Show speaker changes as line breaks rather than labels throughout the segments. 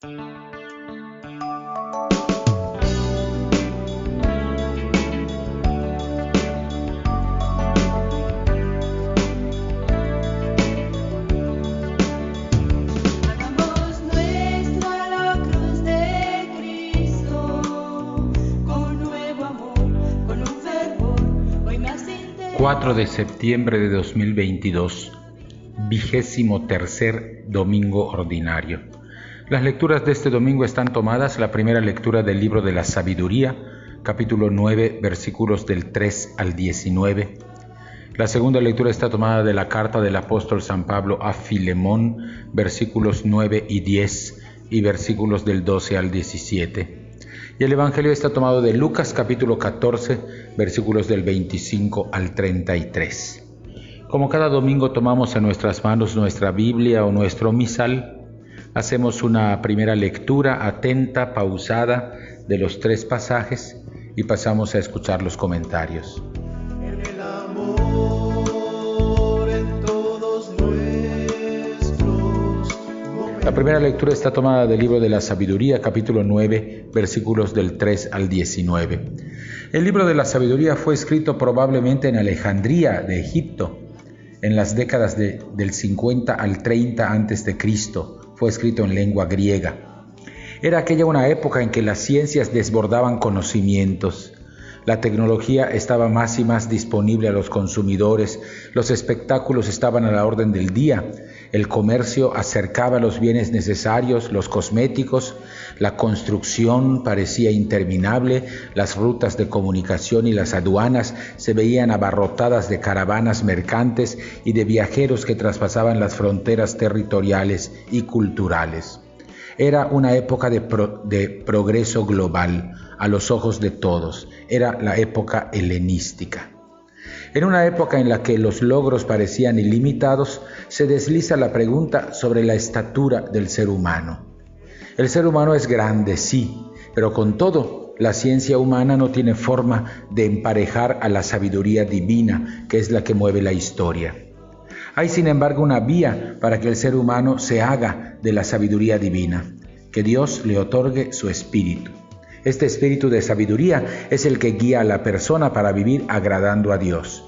Hagamos nuestra la cruz de Cristo, con nuevo amor, con un fervor, hoy más intenso.
4 de septiembre de 2022, 23º domingo ordinario. Las lecturas de este domingo están tomadas: la primera lectura del libro de la Sabiduría, capítulo 9, versículos del 3 al 19. La segunda lectura está tomada de la carta del apóstol San Pablo a Filemón, versículos 9 y 10 y versículos del 12 al 17. Y el Evangelio está tomado de Lucas, capítulo 14, versículos del 25 al 33. Como cada domingo tomamos en nuestras manos nuestra Biblia o nuestro misal, hacemos una primera lectura atenta, pausada, de los 3 pasajes y pasamos a escuchar los comentarios.
En el amor en todos nuestros momentos.
La primera lectura está tomada del libro de la Sabiduría, capítulo 9, versículos del 3 al 19. El libro de la Sabiduría fue escrito probablemente en Alejandría de Egipto, en las décadas del 50 al 30 a.C. Fue escrito en lengua griega. Era aquella una época en que las ciencias desbordaban conocimientos. La tecnología estaba más y más disponible a los consumidores, los espectáculos estaban a la orden del día, el comercio acercaba los bienes necesarios, los cosméticos, la construcción parecía interminable, las rutas de comunicación y las aduanas se veían abarrotadas de caravanas mercantes y de viajeros que traspasaban las fronteras territoriales y culturales. Era una época de progreso global a los ojos de todos. Era la época helenística. En una época en la que los logros parecían ilimitados, se desliza la pregunta sobre la estatura del ser humano. El ser humano es grande, sí, pero con todo, la ciencia humana no tiene forma de emparejar a la sabiduría divina, que es la que mueve la historia. Hay, sin embargo, una vía para que el ser humano se haga de la sabiduría divina, que Dios le otorgue su espíritu. Este espíritu de sabiduría es el que guía a la persona para vivir agradando a Dios.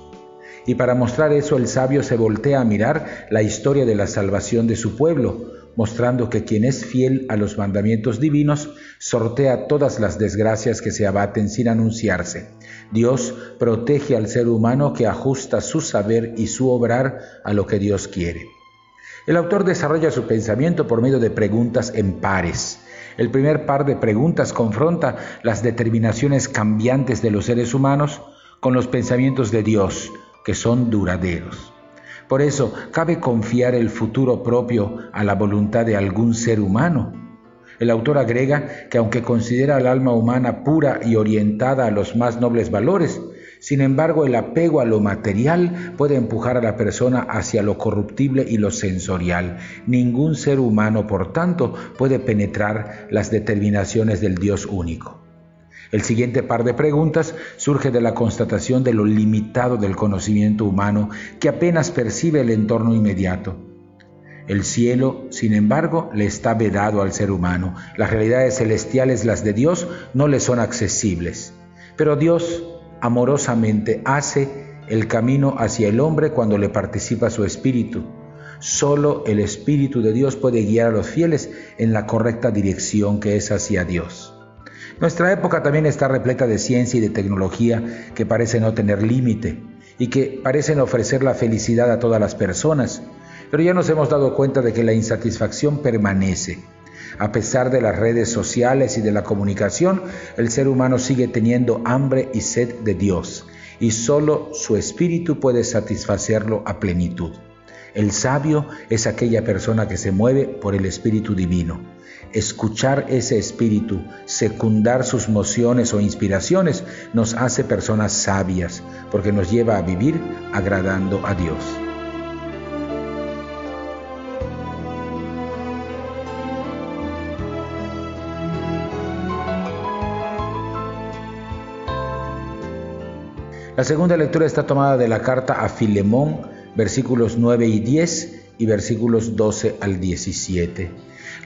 Y para mostrar eso, el sabio se voltea a mirar la historia de la salvación de su pueblo, mostrando que quien es fiel a los mandamientos divinos sortea todas las desgracias que se abaten sin anunciarse. Dios protege al ser humano que ajusta su saber y su obrar a lo que Dios quiere. El autor desarrolla su pensamiento por medio de preguntas en pares. El primer par de preguntas confronta las determinaciones cambiantes de los seres humanos con los pensamientos de Dios, que son duraderos. Por eso, cabe confiar el futuro propio a la voluntad de algún ser humano. El autor agrega que aunque considera al alma humana pura y orientada a los más nobles valores, sin embargo el apego a lo material puede empujar a la persona hacia lo corruptible y lo sensorial. Ningún ser humano, por tanto, puede penetrar las determinaciones del Dios único. El siguiente par de preguntas surge de la constatación de lo limitado del conocimiento humano, que apenas percibe el entorno inmediato. El cielo, sin embargo, le está vedado al ser humano. Las realidades celestiales, las de Dios, no le son accesibles. Pero Dios amorosamente hace el camino hacia el hombre cuando le participa su espíritu. Solo el Espíritu de Dios puede guiar a los fieles en la correcta dirección, que es hacia Dios. Nuestra época también está repleta de ciencia y de tecnología que parece no tener límite y que parecen ofrecer la felicidad a todas las personas, pero ya nos hemos dado cuenta de que la insatisfacción permanece. A pesar de las redes sociales y de la comunicación, el ser humano sigue teniendo hambre y sed de Dios, y solo su espíritu puede satisfacerlo a plenitud. El sabio es aquella persona que se mueve por el Espíritu Divino. Escuchar ese espíritu, secundar sus mociones o inspiraciones, nos hace personas sabias, porque nos lleva a vivir agradando a Dios. La segunda lectura está tomada de la carta a Filemón, versículos 9 y 10 y versículos 12 al 17.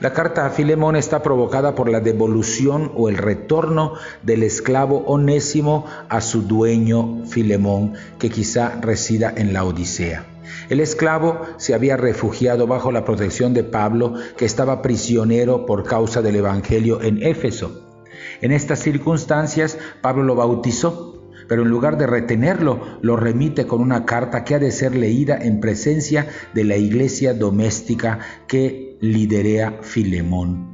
La carta a Filemón está provocada por la devolución o el retorno del esclavo Onésimo a su dueño Filemón, que quizá resida en la Odisea. El esclavo se había refugiado bajo la protección de Pablo, que estaba prisionero por causa del Evangelio en Éfeso. En estas circunstancias, Pablo lo bautizó, pero en lugar de retenerlo, lo remite con una carta que ha de ser leída en presencia de la iglesia doméstica que liderea Filemón.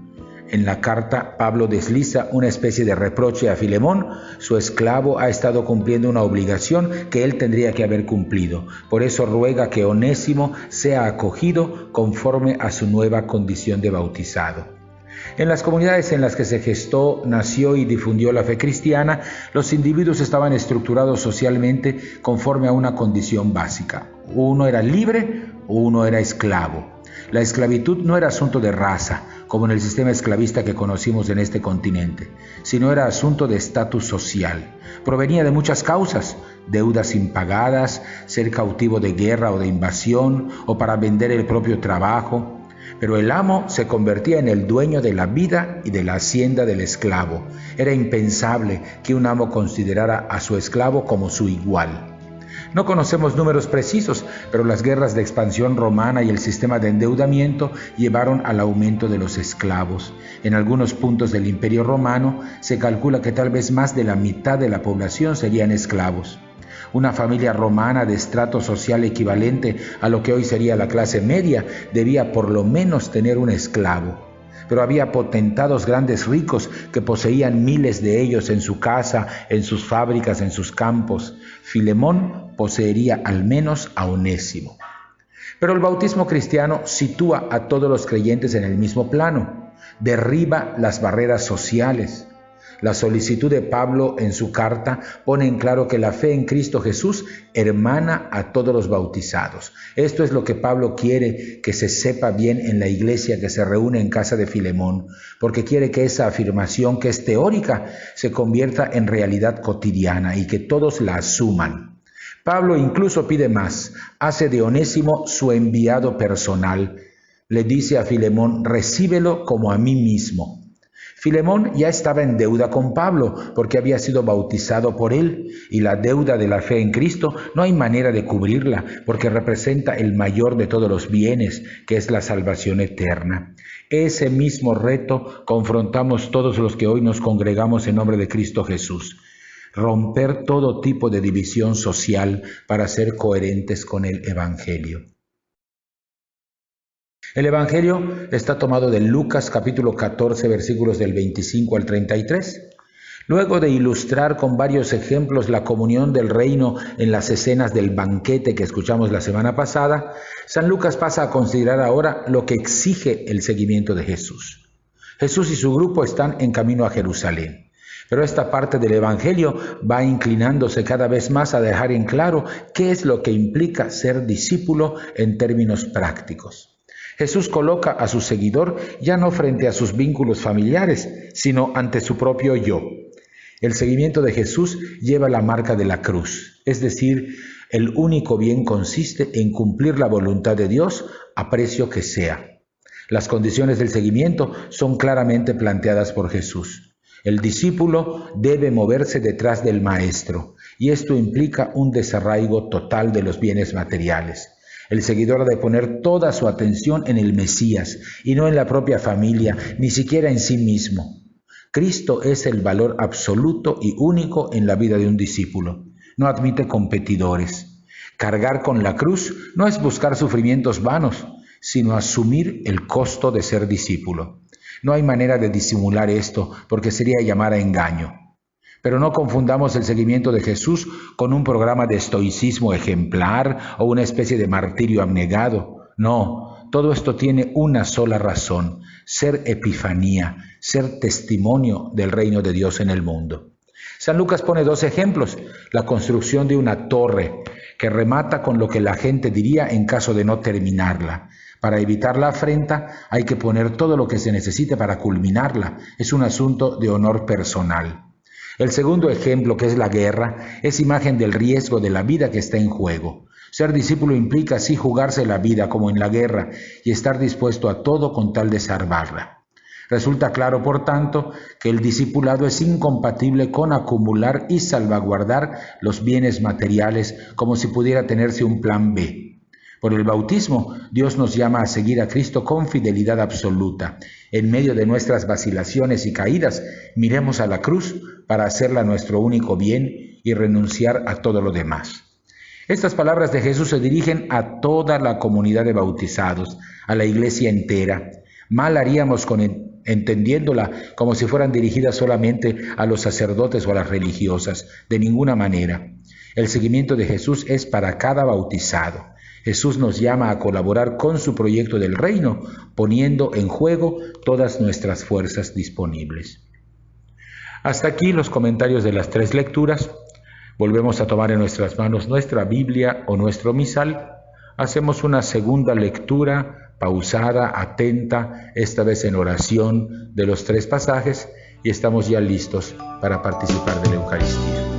En la carta, Pablo desliza una especie de reproche a Filemón. Su esclavo ha estado cumpliendo una obligación que él tendría que haber cumplido. Por eso ruega que Onésimo sea acogido conforme a su nueva condición de bautizado. En las comunidades en las que se gestó, nació y difundió la fe cristiana, los individuos estaban estructurados socialmente conforme a una condición básica. Uno era libre, uno era esclavo. La esclavitud no era asunto de raza, como en el sistema esclavista que conocimos en este continente, sino era asunto de estatus social. Provenía de muchas causas: deudas impagadas, ser cautivo de guerra o de invasión, o para vender el propio trabajo. Pero el amo se convertía en el dueño de la vida y de la hacienda del esclavo. Era impensable que un amo considerara a su esclavo como su igual. No conocemos números precisos, pero las guerras de expansión romana y el sistema de endeudamiento llevaron al aumento de los esclavos. En algunos puntos del Imperio Romano se calcula que tal vez más de la mitad de la población serían esclavos. Una familia romana de estrato social equivalente a lo que hoy sería la clase media debía por lo menos tener un esclavo. Pero había potentados grandes ricos que poseían miles de ellos en su casa, en sus fábricas, en sus campos. Filemón poseería al menos a Onésimo. Pero el bautismo cristiano sitúa a todos los creyentes en el mismo plano, derriba las barreras sociales. La solicitud de Pablo en su carta pone en claro que la fe en Cristo Jesús hermana a todos los bautizados. Esto es lo que Pablo quiere que se sepa bien en la iglesia que se reúne en casa de Filemón, porque quiere que esa afirmación, que es teórica, se convierta en realidad cotidiana y que todos la asuman. Pablo incluso pide más: hace de Onésimo su enviado personal. Le dice a Filemón: recíbelo como a mí mismo. Filemón ya estaba en deuda con Pablo porque había sido bautizado por él, y la deuda de la fe en Cristo no hay manera de cubrirla porque representa el mayor de todos los bienes, que es la salvación eterna. Ese mismo reto confrontamos todos los que hoy nos congregamos en nombre de Cristo Jesús: romper todo tipo de división social para ser coherentes con el Evangelio. El Evangelio está tomado de Lucas capítulo 14, versículos del 25 al 33. Luego de ilustrar con varios ejemplos la comunión del reino en las escenas del banquete que escuchamos la semana pasada, San Lucas pasa a considerar ahora lo que exige el seguimiento de Jesús. Jesús y su grupo están en camino a Jerusalén. Pero esta parte del Evangelio va inclinándose cada vez más a dejar en claro qué es lo que implica ser discípulo en términos prácticos. Jesús coloca a su seguidor ya no frente a sus vínculos familiares, sino ante su propio yo. El seguimiento de Jesús lleva la marca de la cruz, es decir, el único bien consiste en cumplir la voluntad de Dios a precio que sea. Las condiciones del seguimiento son claramente planteadas por Jesús. El discípulo debe moverse detrás del maestro, y esto implica un desarraigo total de los bienes materiales. El seguidor ha de poner toda su atención en el Mesías y no en la propia familia, ni siquiera en sí mismo. Cristo es el valor absoluto y único en la vida de un discípulo. No admite competidores. Cargar con la cruz no es buscar sufrimientos vanos, sino asumir el costo de ser discípulo. No hay manera de disimular esto, porque sería llamar a engaño. Pero no confundamos el seguimiento de Jesús con un programa de estoicismo ejemplar o una especie de martirio abnegado. No, todo esto tiene una sola razón: ser epifanía, ser testimonio del reino de Dios en el mundo. San Lucas pone dos ejemplos: la construcción de una torre que remata con lo que la gente diría en caso de no terminarla. Para evitar la afrenta hay que poner todo lo que se necesite para culminarla. Es un asunto de honor personal. El segundo ejemplo, que es la guerra, es imagen del riesgo de la vida que está en juego. Ser discípulo implica así jugarse la vida como en la guerra y estar dispuesto a todo con tal de salvarla. Resulta claro, por tanto, que el discipulado es incompatible con acumular y salvaguardar los bienes materiales como si pudiera tenerse un plan B. Por el bautismo, Dios nos llama a seguir a Cristo con fidelidad absoluta. En medio de nuestras vacilaciones y caídas, miremos a la cruz para hacerla nuestro único bien y renunciar a todo lo demás. Estas palabras de Jesús se dirigen a toda la comunidad de bautizados, a la iglesia entera. Mal haríamos entendiéndola como si fueran dirigidas solamente a los sacerdotes o a las religiosas. De ninguna manera. El seguimiento de Jesús es para cada bautizado. Jesús nos llama a colaborar con su proyecto del reino, poniendo en juego todas nuestras fuerzas disponibles. Hasta aquí los comentarios de las 3 lecturas. Volvemos a tomar en nuestras manos nuestra Biblia o nuestro misal. Hacemos una segunda lectura pausada, atenta, esta vez en oración de los 3 pasajes, y estamos ya listos para participar de la Eucaristía.